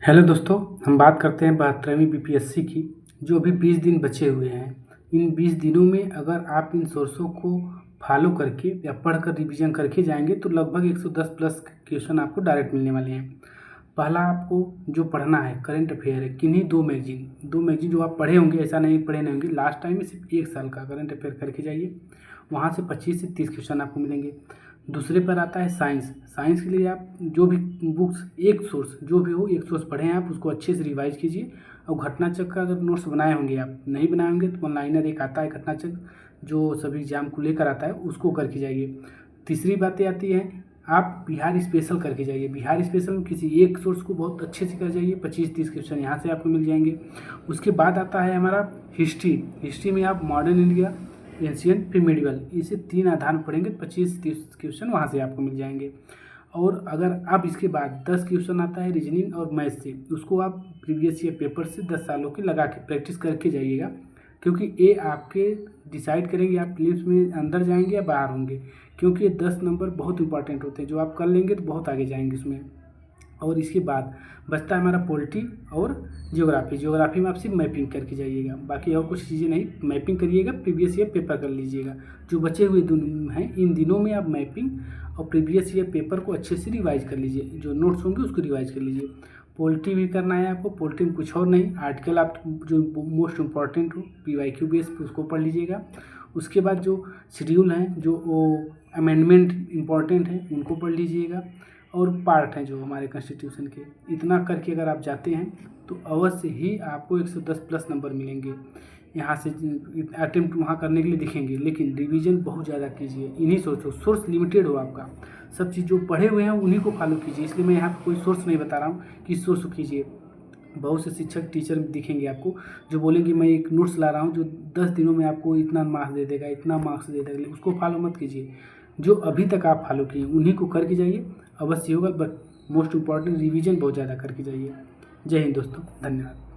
Hello दोस्तों, हम बात करते हैं 72वीं बीपीएससी की। जो अभी 20 दिन बचे हुए हैं, इन 20 दिनों में अगर आप इन सोर्सों को फॉलो करके या पढ़कर रिवीजन करके जाएंगे तो लगभग 110 प्लस क्वेश्चन आपको डायरेक्ट मिलने वाले हैं। पहला आपको जो पढ़ना है करंट अफेयर है, किन्हीं दो मैगजीन जो आप पढ़े होंगे, ऐसा नहीं पढ़े नहीं होंगे, लास्ट टाइम में सिर्फ 1 साल का करंट अफेयर करके जाइए। वहाँ से 25 से 30 क्वेश्चन आपको मिलेंगे। दूसरे पर आता है साइंस के लिए आप जो भी बुक्स, एक सोर्स जो भी हो, एक सोर्स पढ़ें, आप उसको अच्छे से रिवाइज कीजिए। और घटना चक्र का अगर नोट्स बनाए होंगे, आप नहीं बनाए होंगे तो ऑनलाइनर एक आता है घटना चक्र, जो सभी एग्जाम को लेकर आता है, उसको करके जाइए। तीसरी बातें आती हैं, आप बिहार स्पेशल करके जाइए। बिहार स्पेशल में किसी एक सोर्स को बहुत अच्छे से कर जाइए, 25-30 क्वेश्चन यहाँ से आपको मिल जाएंगे। उसके बाद आता है हमारा हिस्ट्री में आप मॉडर्न इंडिया, एंशियंट, फिर मेडिवल, इसे 3 आधार पढ़ेंगे, 25-30 क्वेश्चन वहाँ से आपको मिल जाएंगे। और अगर आप इसके बाद 10 क्वेश्चन आता है रीजनिंग और मैथ से, उसको आप प्रीवियस ईयर पेपर से 10 सालों के लगा के प्रैक्टिस करके जाइएगा, क्योंकि ये आपके डिसाइड करेंगे आप प्रीलिम्स में अंदर जाएंगे या बाहर होंगे। क्योंकि ये 10 नंबर बहुत इंपॉर्टेंट होते हैं, जो आप कर लेंगे तो बहुत आगे जाएंगे उसमें। और इसके बाद बचता है हमारा पॉलिटी और जियोग्राफी में आप सिर्फ मैपिंग करके जाइएगा, बाकी और कुछ चीज़ें नहीं। मैपिंग करिएगा, प्रीवियस ईयर पेपर कर लीजिएगा। जो बचे हुए दिन हैं, इन दिनों में आप मैपिंग और प्रीवियस ईयर पेपर को अच्छे से रिवाइज कर लीजिए, जो नोट्स होंगे उसको रिवाइज कर लीजिए। पॉलिटी भी करना है आपको। पॉलिटी में कुछ और नहीं, आर्टिकल आप जो मोस्ट इम्पॉर्टेंट हो PYQ बेस पे उसको पढ़ लीजिएगा। उसके बाद जो शेड्यूल हैं, जो अमेंडमेंट इम्पॉर्टेंट हैं, उनको पढ़ लीजिएगा। और पार्ट हैं जो हमारे कॉन्स्टिट्यूशन के, इतना करके अगर आप जाते हैं तो अवश्य ही आपको 110 प्लस नंबर मिलेंगे। यहाँ से अटेम्प्ट वहाँ करने के लिए दिखेंगे, लेकिन रिवीजन बहुत ज़्यादा कीजिए। इन्हीं सोर्स लिमिटेड हो आपका, सब चीज़ जो पढ़े हुए हैं उन्हीं को फॉलो कीजिए। इसलिए मैं यहाँ पर कोई सोर्स नहीं बता रहा हूँ कि इस सोर्स को कीजिए। बहुत से शिक्षक टीचर दिखेंगे आपको जो बोलेंगे मैं एक नोट्स ला रहा हूँ जो 10 दिनों में आपको इतना मार्क्स दे देगा, इतना मार्क्स दे देगा, उसको फॉलो मत कीजिए। जो अभी तक आप फॉलो किए उन्हीं को करके जाइए, अवश्य होगा। बट मोस्ट इम्पॉर्टेंट रिवीजन बहुत ज़्यादा करके जाइए। जय हिंद दोस्तों, धन्यवाद।